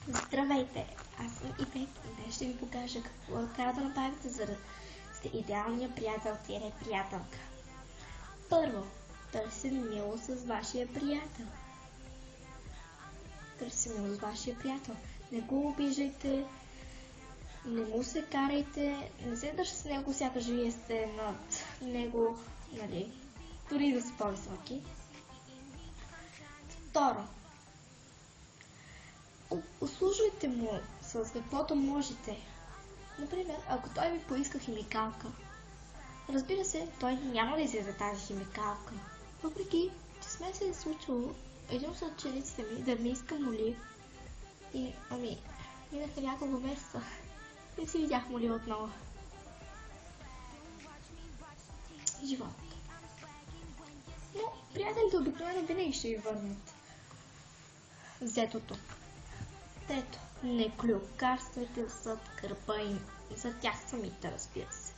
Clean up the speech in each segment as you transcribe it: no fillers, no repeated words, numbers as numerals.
Здравейте, аз съм Ивет и днес ще ви покажа какво трябва да направите, за да сте идеалния приятел-приятелка. Първо, търси мило с вашия приятел. Не го обиждайте, не му се карайте, не се държи с него, сякаш вие сте над него, нали, дори да са по-високи. Второ, услужвайте му с каквото можете. Например, ако той ви поиска химикалка, разбира се, той няма да изяде тази химикалка. Въпреки, че сме се е случило един от учениците ми да ми иска моли и, минаха няколко месеца. Не си видях моли отново. Живот. Но приятелите обикновено винаги ще ви върнат взетото. Трето, не клюкарствайте зад гърба им, за тях самите, разбира се.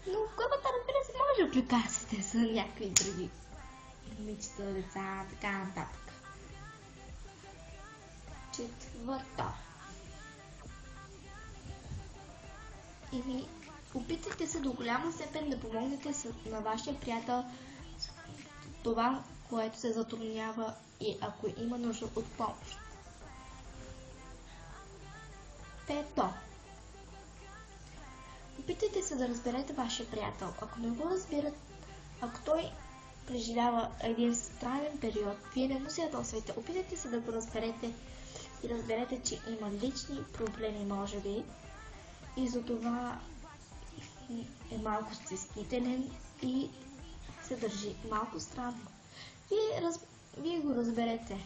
Но в главата, разбира се, може да клюкарствате за някакви други момичета, деца, така нататък. Четвърто. Опитайте се до голяма степен да помогнете на вашия приятел това, което се затруднява и ако има нужда от помощ. Пето. Опитайте се да разберете вашия приятел. Ако не го разбират, ако той преживява един странен период, вие не му се ядосвайте. Опитайте се да го разберете и разберете, че има лични проблеми, може би, и затова е малко стеснителен и се държи малко странно. Вие го разберете.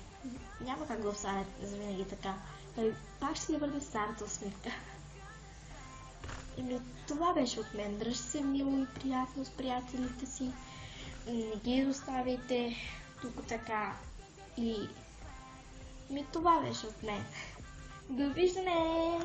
Няма как да останете завинаги така. Пак ще си върне старата усмивка. Това беше от мен. Дръжте се мило и приятно с приятелите си. Не ги оставяйте тук така. Това беше от мен. Довиждане!